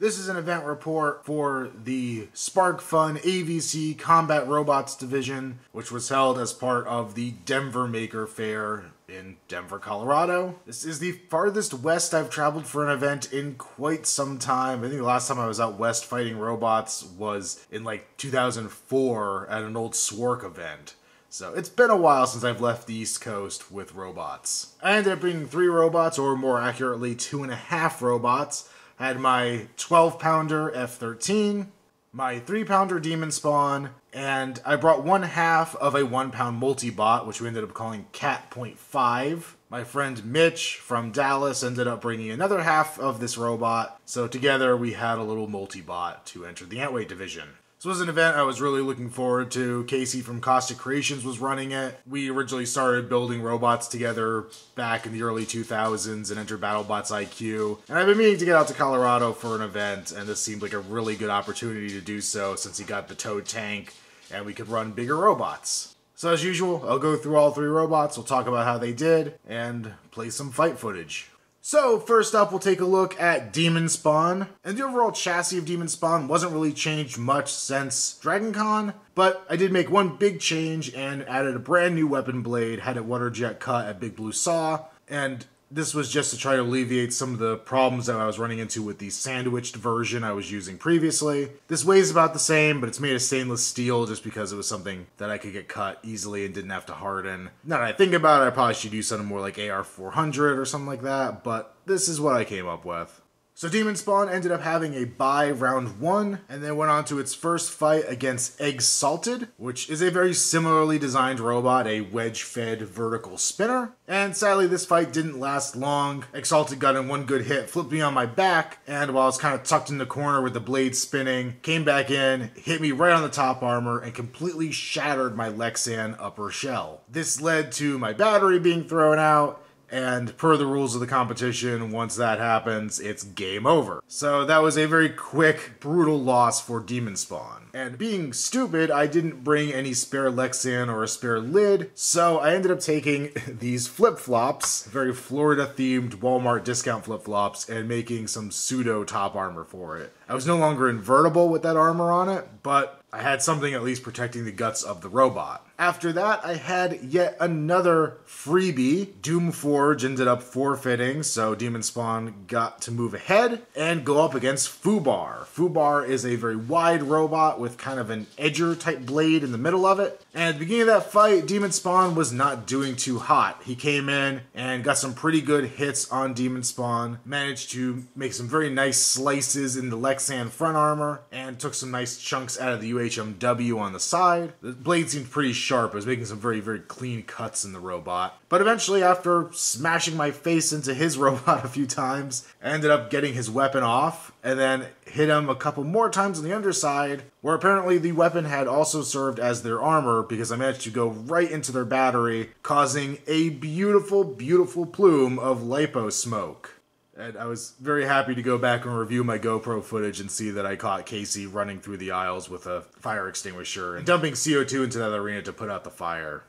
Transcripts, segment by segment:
This is an event report for the Sparkfun AVC Combat Robots Division, which was held as part of the Denver Maker Fair in Denver, Colorado. This is the farthest west I've traveled for an event in quite some time. I think the last time I was out west fighting robots was in like 2004 at an old Swark event. So it's been a while since I've left the East Coast with robots. I ended up bringing 3 robots, or more accurately 2.5 robots. I had my 12-pounder F-13, my 3-pounder Demon Spawn, and I brought 1/2 of a 1-pound multi-bot, which we ended up calling Cat.5. My friend Mitch from Dallas ended up bringing another half of this robot, so together we had a little multi-bot to enter the Antweight division. This was an event I was really looking forward to. Casey from Caustic Creations was running it. We originally started building robots together back in the early 2000s and entered BattleBots IQ. And I've been meaning to get out to Colorado for an event, and this seemed like a really good opportunity to do so since he got the towed tank and we could run bigger robots. So as usual, I'll go through all 3 robots, we'll talk about how they did, and play some fight footage. So, first up, we'll take a look at Demon Spawn. And the overall chassis of Demon Spawn wasn't really changed much since DragonCon, but I did make one big change and added a brand new weapon blade, had it water jet cut at Big Blue Saw, and this was just to try to alleviate some of the problems that I was running into with the sandwiched version I was using previously. This weighs about the same, but it's made of stainless steel just because it was something that I could get cut easily and didn't have to harden. Now that I think about it, I probably should use something more like AR400 or something like that, but this is what I came up with. So Demon Spawn ended up having a bye round 1, and then went on to its first fight against Egg Salted, which is a very similarly designed robot, a wedge-fed vertical spinner. And sadly, this fight didn't last long. Egg Salted got in one good hit, flipped me on my back, and while I was kind of tucked in the corner with the blade spinning, came back in, hit me right on the top armor, and completely shattered my Lexan upper shell. This led to my battery being thrown out, and per the rules of the competition, once that happens, it's game over. So that was a very quick, brutal loss for Demon Spawn. And being stupid, I didn't bring any spare Lexan or a spare lid, so I ended up taking these flip-flops, very Florida-themed Walmart discount flip-flops, and making some pseudo top armor for it. I was no longer invertible with that armor on it, but I had something at least protecting the guts of the robot. After that, I had yet another freebie. Doomforge ended up forfeiting, so Demon Spawn got to move ahead and go up against Fubar. Fubar is a very wide robot with kind of an edger type blade in the middle of it. And at the beginning of that fight, Demon Spawn was not doing too hot. He came in and got some pretty good hits on Demon Spawn, managed to make some very nice slices in the Lexan front armor, and took some nice chunks out of the UHMW on the side. The blade seemed pretty sharp. I was making some very, very clean cuts in the robot. But eventually, after smashing my face into his robot a few times, I ended up getting his weapon off, and then hit him a couple more times on the underside, where apparently the weapon had also served as their armor, because I managed to go right into their battery, causing a beautiful, beautiful plume of lipo smoke. And I was very happy to go back and review my GoPro footage and see that I caught Casey running through the aisles with a fire extinguisher and dumping CO2 into that arena to put out the fire.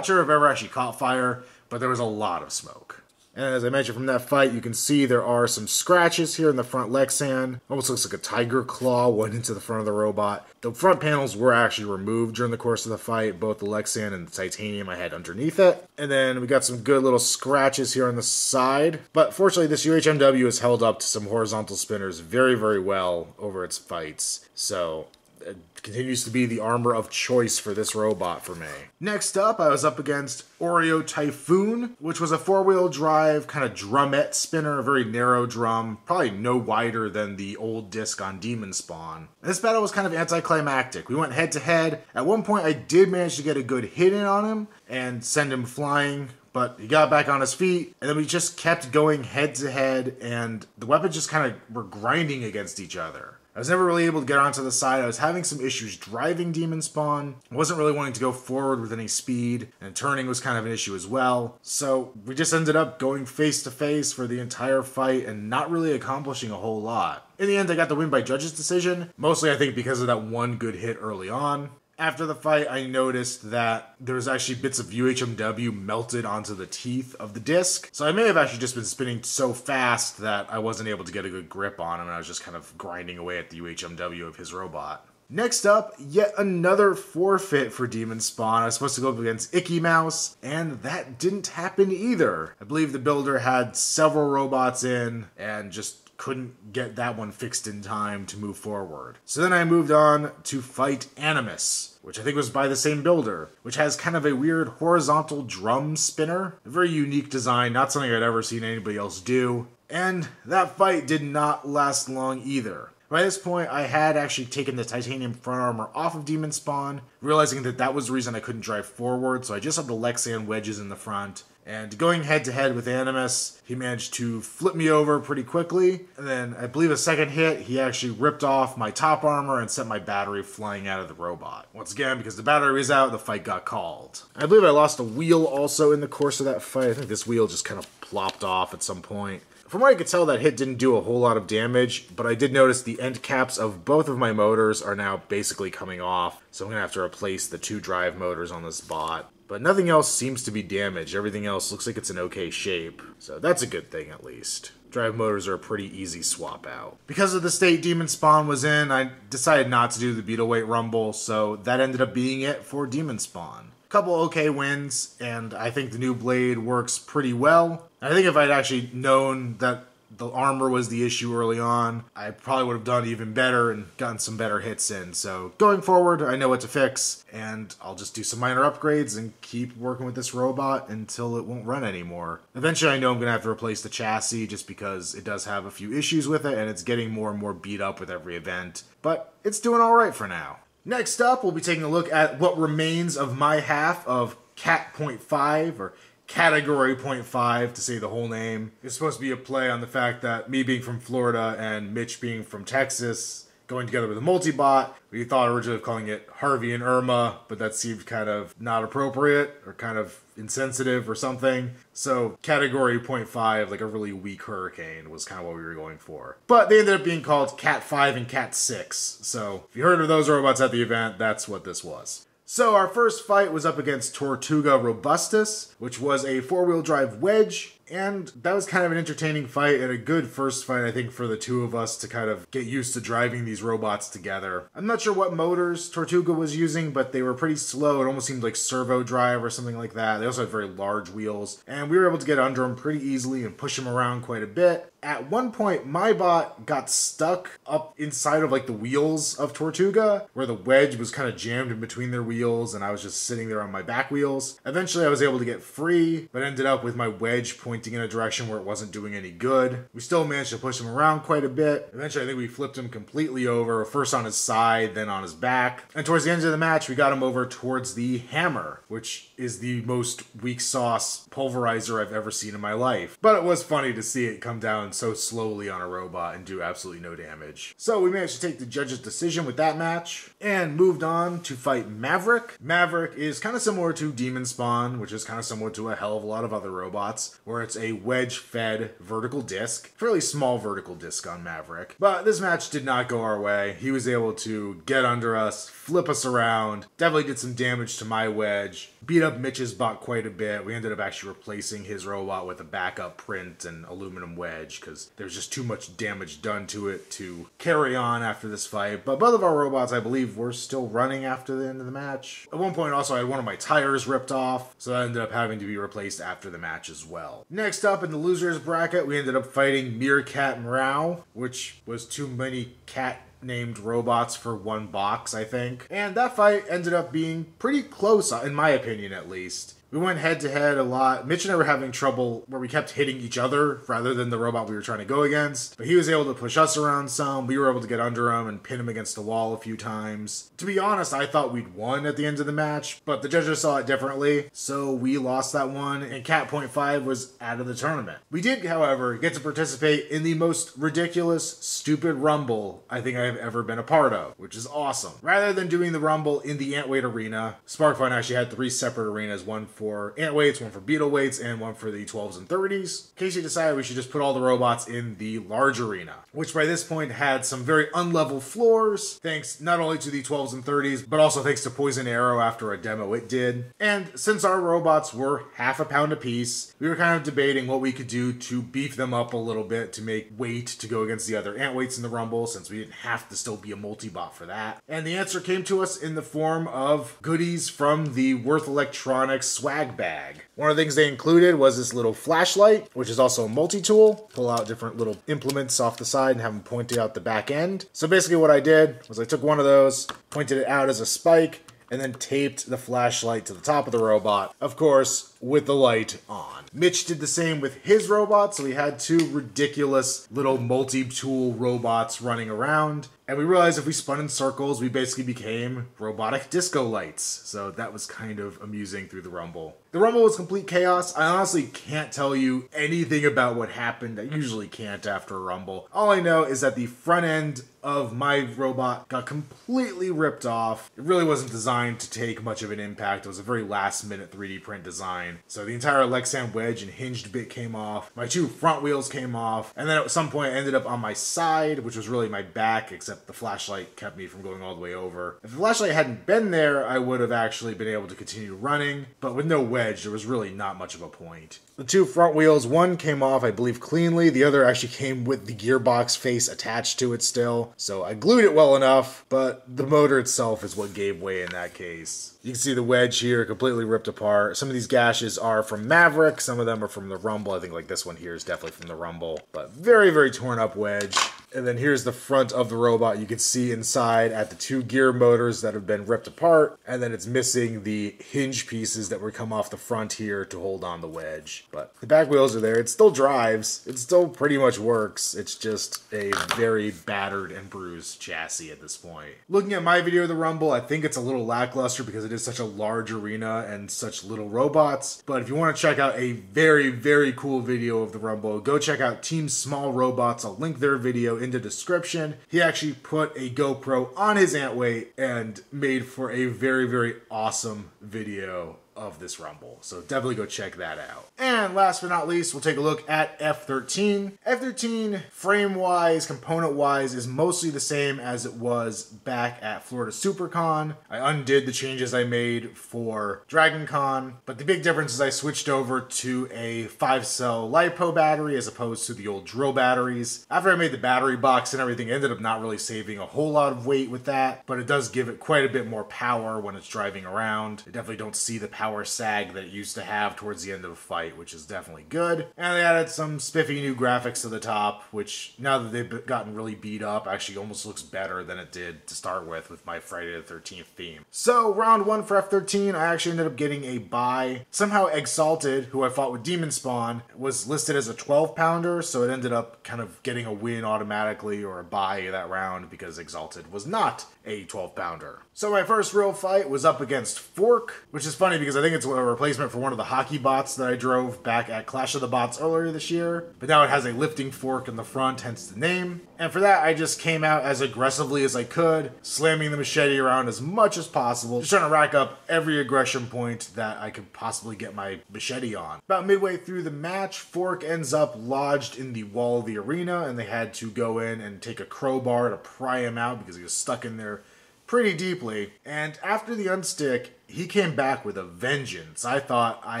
Sure if ever actually caught fire, but there was a lot of smoke. And as I mentioned from that fight, you can see there are some scratches here in the front Lexan. Almost looks like a tiger claw went into the front of the robot. The front panels were actually removed during the course of the fight, both the Lexan and the titanium I had underneath it. And then we got some good little scratches here on the side. But fortunately, this UHMW has held up to some horizontal spinners very, very well over its fights. So it continues to be the armor of choice for this robot for me. Next up, I was up against Oreo Typhoon, which was a 4-wheel drive kind of drumette spinner, a very narrow drum, probably no wider than the old disc on Demon Spawn. And this battle was kind of anticlimactic. We went head to head. At one point, I did manage to get a good hit in on him and send him flying, but he got back on his feet, and then we just kept going head to head, and the weapons just kind of were grinding against each other. I was never really able to get onto the side. I was having some issues driving Demon Spawn. I wasn't really wanting to go forward with any speed, and turning was kind of an issue as well. So we just ended up going face to face for the entire fight and not really accomplishing a whole lot. In the end, I got the win by judge's decision, mostly I think because of that one good hit early on. After the fight, I noticed that there was actually bits of UHMW melted onto the teeth of the disc. So I may have actually just been spinning so fast that I wasn't able to get a good grip on him, and I was just kind of grinding away at the UHMW of his robot. Next up, yet another forfeit for Demon Spawn. I was supposed to go up against Icky Mouse, and that didn't happen either. I believe the builder had several robots in, and just couldn't get that one fixed in time to move forward. So then I moved on to fight Animus, which I think was by the same builder, which has kind of a weird horizontal drum spinner. A very unique design, not something I'd ever seen anybody else do. And that fight did not last long either. By this point, I had actually taken the titanium front armor off of Demon Spawn, realizing that that was the reason I couldn't drive forward, so I just had the Lexan wedges in the front. And going head-to-head with Animus, he managed to flip me over pretty quickly. And then, I believe a second hit, he actually ripped off my top armor and sent my battery flying out of the robot. Once again, because the battery was out, the fight got called. I believe I lost a wheel also in the course of that fight. I think this wheel just kind of plopped off at some point. From what I could tell, that hit didn't do a whole lot of damage, but I did notice the end caps of both of my motors are now basically coming off, so I'm going to have to replace the 2 drive motors on this bot. But nothing else seems to be damaged. Everything else looks like it's in okay shape, so that's a good thing at least. Drive motors are a pretty easy swap out. Because of the state Demon Spawn was in, I decided not to do the Beetleweight Rumble, so that ended up being it for Demon Spawn. Couple okay wins, and I think the new blade works pretty well. I think if I'd actually known that the armor was the issue early on, I probably would have done even better and gotten some better hits in. So going forward, I know what to fix, and I'll just do some minor upgrades and keep working with this robot until it won't run anymore. Eventually, I know I'm going to have to replace the chassis just because it does have a few issues with it, and it's getting more and more beat up with every event. But it's doing alright for now. Next up, we'll be taking a look at what remains of my half of Cat.5, or Category 0.5 to say the whole name. It's supposed to be a play on the fact that me being from Florida and Mitch being from Texas, going together with a multi-bot. We thought originally of calling it Harvey and Irma, but that seemed kind of not appropriate or kind of insensitive or something. So Category 0.5, like a really weak hurricane, was kind of what we were going for. But they ended up being called Cat 5 and Cat 6. So if you heard of those robots at the event, that's what this was. So our first fight was up against Tortuga Robustus, which was a 4-wheel drive wedge, and that was kind of an entertaining fight and a good first fight, I think, for the two of us to kind of get used to driving these robots together. I'm not sure what motors Tortuga was using, but they were pretty slow. It almost seemed like servo drive or something like that. They also had very large wheels, and we were able to get under them pretty easily and push them around quite a bit. At one point, my bot got stuck up inside of like the wheels of Tortuga, where the wedge was kind of jammed in between their wheels, and I was just sitting there on my back wheels. Eventually, I was able to get free, but ended up with my wedge pointing in a direction where it wasn't doing any good. We still managed to push him around quite a bit. Eventually, I think we flipped him completely over, first on his side, then on his back. And towards the end of the match, we got him over towards the hammer, which is the most weak sauce pulverizer I've ever seen in my life. But it was funny to see it come down so slowly on a robot and do absolutely no damage. So we managed to take the judge's decision with that match and moved on to fight Maverick. Maverick is kind of similar to Demon Spawn, which is kind of similar to a hell of a lot of other robots, where it's a wedge-fed vertical disc. Fairly small vertical disc on Maverick. But this match did not go our way. He was able to get under us, flip us around, definitely did some damage to my wedge, beat up Mitch's bot quite a bit. We ended up actually replacing his robot with a backup print and aluminum wedge because there's just too much damage done to it to carry on after this fight. But both of our robots, I believe, were still running after the end of the match. At one point also I had one of my tires ripped off, so that ended up having to be replaced after the match as well. Next up in the losers bracket, we ended up fighting Meerkat Meow, which was too many cat named robots for one box, I think. And that fight ended up being pretty close, in my opinion at least. We went head to head a lot. Mitch and I were having trouble where we kept hitting each other rather than the robot we were trying to go against. But he was able to push us around some. We were able to get under him and pin him against the wall a few times. To be honest, I thought we'd won at the end of the match, but the judges saw it differently, so we lost that one, and Cat Point 5 was out of the tournament. We did, however, get to participate in the most ridiculous, stupid Rumble I think I've ever been a part of, which is awesome. Rather than doing the Rumble in the Antweight arena, Sparkfun actually had 3 separate arenas, one for Antweights, one for Beetle weights, and one for the 12s and 30s. Casey decided we should just put all the robots in the large arena, which by this point had some very unlevel floors, thanks not only to the 12s and 30s, but also thanks to Poison Arrow after a demo it did. And since our robots were half a pound apiece, we were kind of debating what we could do to beef them up a little bit to make weight to go against the other Antweights in the Rumble, since we didn't have to still be a multi-bot for that. And the answer came to us in the form of goodies from the Worth Electronics swag bag. One of the things they included was this little flashlight, which is also a multi-tool. Pull out different little implements off the side and have them pointing out the back end. So basically what I did was I took one of those, pointed it out as a spike, and then taped the flashlight to the top of the robot, of course, with the light on. Mitch did the same with his robot, so we had 2 ridiculous little multi-tool robots running around. And we realized if we spun in circles, we basically became robotic disco lights. So that was kind of amusing through the Rumble. The Rumble was complete chaos. I honestly can't tell you anything about what happened. I usually can't after a Rumble. All I know is that the front end of my robot got completely ripped off. It really wasn't designed to take much of an impact. It was a very last minute 3D print design. So the entire Lexan wedge and hinged bit came off. My 2 front wheels came off. And then at some point I ended up on my side, which was really my back, except the flashlight kept me from going all the way over. If the flashlight hadn't been there, I would have actually been able to continue running. But with no wedge, there was really not much of a point. The 2 front wheels, one came off, I believe, cleanly. The other actually came with the gearbox face attached to it still. So I glued it well enough, but the motor itself is what gave way in that case. You can see the wedge here completely ripped apart. Some of these gashes are from Maverick. Some of them are from the Rumble. I think like this one here is definitely from the Rumble. But very, very torn up wedge. And then here's the front of the robot. You can see inside at the 2 gear motors that have been ripped apart. And then it's missing the hinge pieces that would come off the front here to hold on the wedge. But the back wheels are there. It still drives. It still pretty much works. It's just a very battered and bruised chassis at this point. Looking at my video of the Rumble, I think it's a little lackluster because it is such a large arena and such little robots. But if you want to check out a very, very cool video of the Rumble, go check out Team Small Robots. I'll link their video in the description. He actually put a GoPro on his Antweight and made for a very, very awesome video of this Rumble. So definitely go check that out. And last but not least, we'll take a look at F13. F13, frame-wise, component-wise, is mostly the same as it was back at Florida SuperCon. I undid the changes I made for DragonCon, but the big difference is I switched over to a 5-cell LiPo battery as opposed to the old drill batteries. After I made the battery box and everything, I ended up not really saving a whole lot of weight with that, but it does give it quite a bit more power when it's driving around. I definitely don't see the power sag that it used to have towards the end of a fight, which is definitely good. And they added some spiffy new graphics to the top, which now that they've gotten really beat up, actually almost looks better than it did to start with my Friday the 13th theme. So round 1 for F13, I actually ended up getting a bye. Somehow Exalted, who I fought with Demon Spawn, was listed as a 12-pounder, so it ended up kind of getting a win automatically or a bye that round because Exalted was not a 12-pounder. So my first real fight was up against Fork, which is funny because I think it's a replacement for one of the hockey bots that I drove back at Clash of the Bots earlier this year, but now it has a lifting fork in the front, hence the name. And for that, I just came out as aggressively as I could, slamming the machete around as much as possible, just trying to rack up every aggression point that I could possibly get my machete on. About midway through the match, Fork ends up lodged in the wall of the arena, and they had to go in and take a crowbar to pry him out because he was stuck in there pretty deeply. And after the unstick, he came back with a vengeance. I thought I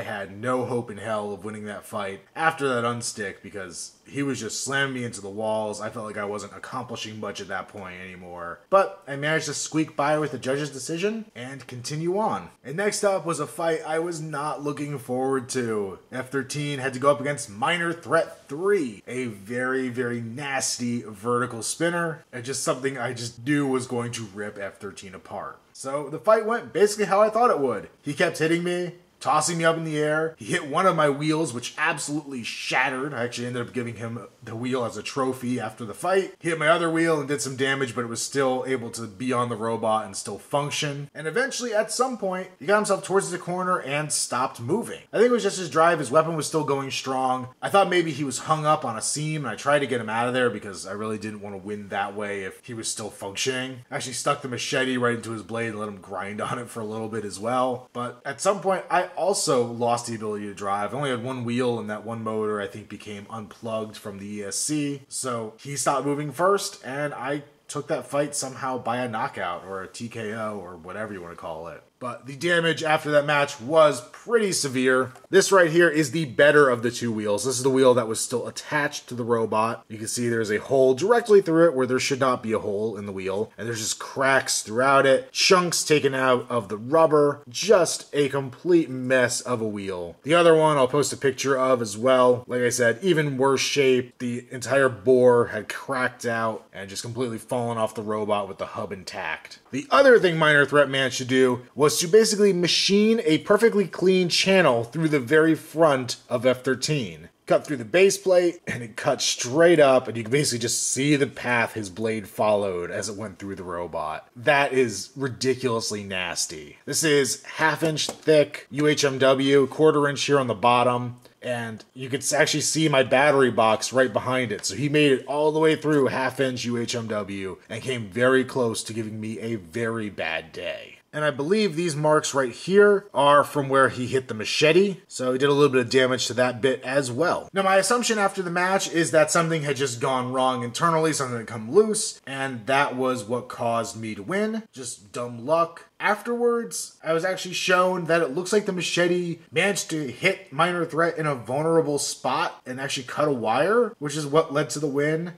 had no hope in hell of winning that fight after that unstick because he was just slamming me into the walls. I felt like I wasn't accomplishing much at that point anymore. But I managed to squeak by with the judge's decision and continue on. And next up was a fight I was not looking forward to. F13 had to go up against Minor Threat 3, a very, very nasty vertical spinner, and just something I just knew was going to rip F13 apart. So the fight went basically how I thought it would. He kept hitting me, tossing me up in the air. He hit one of my wheels, which absolutely shattered. I actually ended up giving him the wheel as a trophy after the fight. He hit my other wheel and did some damage, but it was still able to be on the robot and still function. And eventually, at some point, he got himself towards the corner and stopped moving. I think it was just his drive. His weapon was still going strong. I thought maybe he was hung up on a seam, and I tried to get him out of there because I really didn't want to win that way if he was still functioning. I actually stuck the machete right into his blade and let him grind on it for a little bit as well. But at some point, I also lost the ability to drive. I only had one wheel, and that one motor, I think, became unplugged from the ESC. So he stopped moving first, and I took that fight somehow by a knockout or a TKO or whatever you want to call it. But the damage after that match was pretty severe. This right here is the better of the two wheels. This is the wheel that was still attached to the robot. You can see there's a hole directly through it where there should not be a hole in the wheel. And there's just cracks throughout it, chunks taken out of the rubber, just a complete mess of a wheel. The other one I'll post a picture of as well. Like I said, even worse shape. The entire bore had cracked out and just completely fallen off the robot with the hub intact. The other thing Minor Threat Man should do was to basically machine a perfectly clean channel through the very front of F-13. Cut through the base plate, and it cut straight up, and you can basically just see the path his blade followed as it went through the robot. That is ridiculously nasty. This is 1/2 inch thick UHMW, 1/4 inch here on the bottom, and you could actually see my battery box right behind it. So he made it all the way through 1/2 inch UHMW and came very close to giving me a very bad day. And I believe these marks right here are from where he hit the machete. So he did a little bit of damage to that bit as well. Now, my assumption after the match is that something had just gone wrong internally, something had come loose, and that was what caused me to win. Just dumb luck. Afterwards, I was actually shown that it looks like the machete managed to hit Minor Threat in a vulnerable spot and actually cut a wire, which is what led to the win.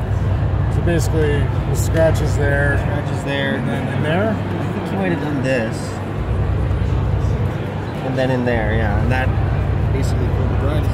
So basically, the scratches there, and then in there. He might have done this, and then in there, yeah, and that basically pulled the run.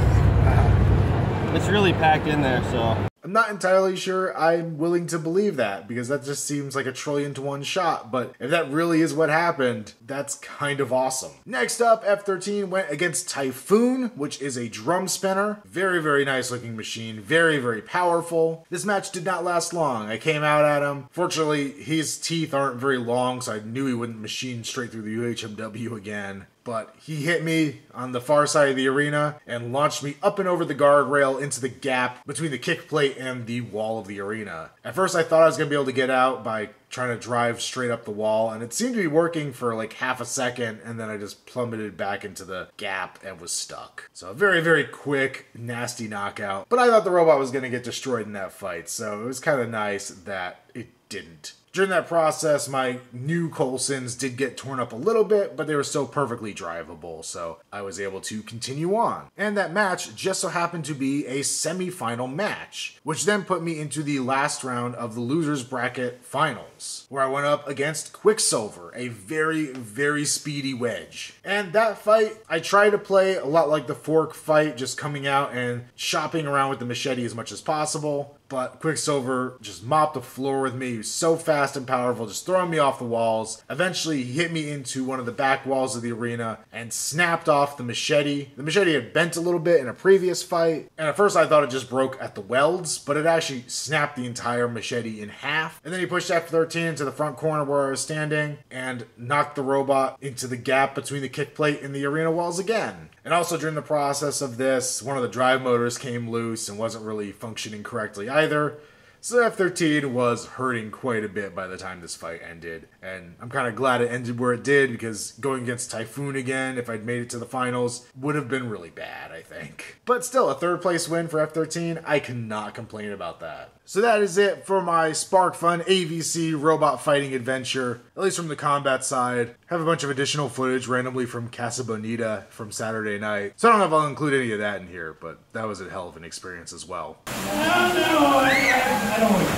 It's really packed in there, so. I'm not entirely sure I'm willing to believe that, because that just seems like a 1,000,000,000 to 1 shot, but if that really is what happened, that's kind of awesome. Next up, F-13 went against Typhoon, which is a drum spinner. Very, very nice looking machine, very, very powerful. This match did not last long. I came out at him. Fortunately, his teeth aren't very long, so I knew he wouldn't machine straight through the UHMW again. But he hit me on the far side of the arena and launched me up and over the guardrail into the gap between the kick plate and the wall of the arena. At first I thought I was going to be able to get out by trying to drive straight up the wall, and it seemed to be working for like 1/2 second, and then I just plummeted back into the gap and was stuck. So a very, very quick, nasty knockout. But I thought the robot was going to get destroyed in that fight, so it was kind of nice that it didn't. During that process, my new Coulsons did get torn up a little bit, but they were still perfectly drivable, so I was able to continue on. And that match just so happened to be a semi-final match, which then put me into the last round of the Losers Bracket Finals, where I went up against Quicksilver, a very, very speedy wedge. And that fight, I tried to play a lot like the Fork fight, just coming out and chopping around with the machete as much as possible. But Quicksilver just mopped the floor with me. He was so fast and powerful, just throwing me off the walls. Eventually, he hit me into one of the back walls of the arena and snapped off the machete. The machete had bent a little bit in a previous fight, and at first I thought it just broke at the welds, but it actually snapped the entire machete in half. And then he pushed F-13 into the front corner where I was standing and knocked the robot into the gap between the kick plate and the arena walls again. And also during the process of this, one of the drive motors came loose and wasn't really functioning correctly either. So F-13 was hurting quite a bit by the time this fight ended. And I'm kind of glad it ended where it did, because going against Typhoon again, if I'd made it to the finals, would have been really bad, I think. But still, a 3rd place win for F-13, I cannot complain about that. So that is it for my Sparkfun AVC robot fighting adventure, at least from the combat side. I have a bunch of additional footage randomly from Casa Bonita from Saturday night. So I don't know if I'll include any of that in here, but that was a hell of an experience as well. I don't want to.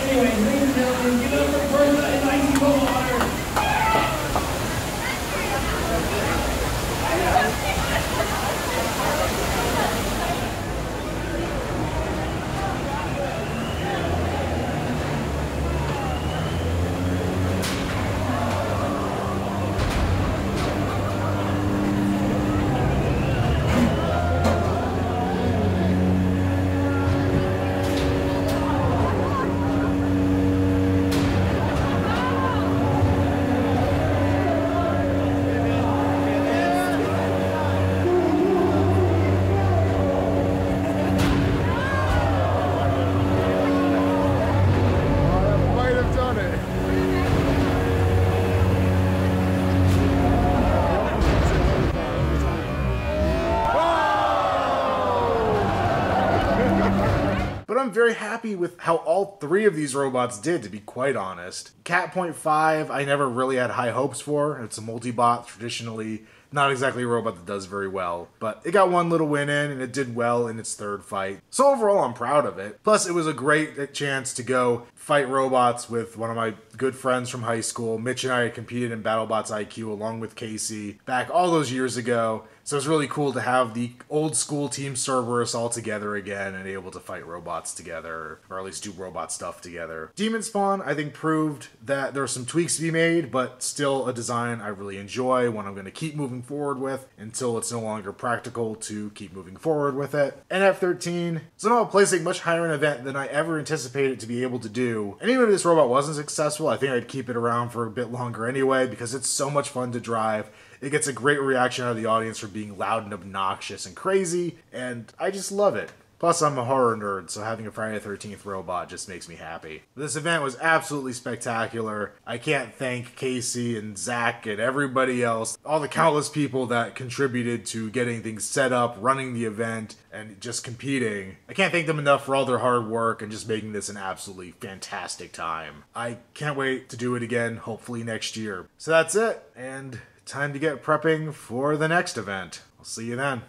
Anyway, ladies and gentlemen, give it up for Bertha and Icy Cold Water. I'm very happy with how all 3 of these robots did, to be quite honest. Cat Point 5, I never really had high hopes for. It's a multi-bot, traditionally not exactly a robot that does very well, but it got one little win in, and it did well in its 3rd fight. So overall, I'm proud of it. Plus, it was a great chance to go fight robots with one of my good friends from high school. Mitch and I had competed in BattleBots IQ along with Casey back all those years ago. So it's really cool to have the old school Team Cerberus all together again and able to fight robots together, or at least do robot stuff together. Demon Spawn, I think, proved that there are some tweaks to be made, but still a design I really enjoy, one I'm going to keep moving forward with until it's no longer practical to keep moving forward with it. NF13, somehow placing much higher in an event than I ever anticipated to be able to do. And even if this robot wasn't successful, I think I'd keep it around for a bit longer anyway, because it's so much fun to drive. It gets a great reaction out of the audience for being loud and obnoxious and crazy, and I just love it. Plus, I'm a horror nerd, so having a Friday the 13th robot just makes me happy. This event was absolutely spectacular. I can't thank Casey and Zach and everybody else, all the countless people that contributed to getting things set up, running the event, and just competing. I can't thank them enough for all their hard work and just making this an absolutely fantastic time. I can't wait to do it again, hopefully next year. So that's it, and time to get prepping for the next event. I'll see you then.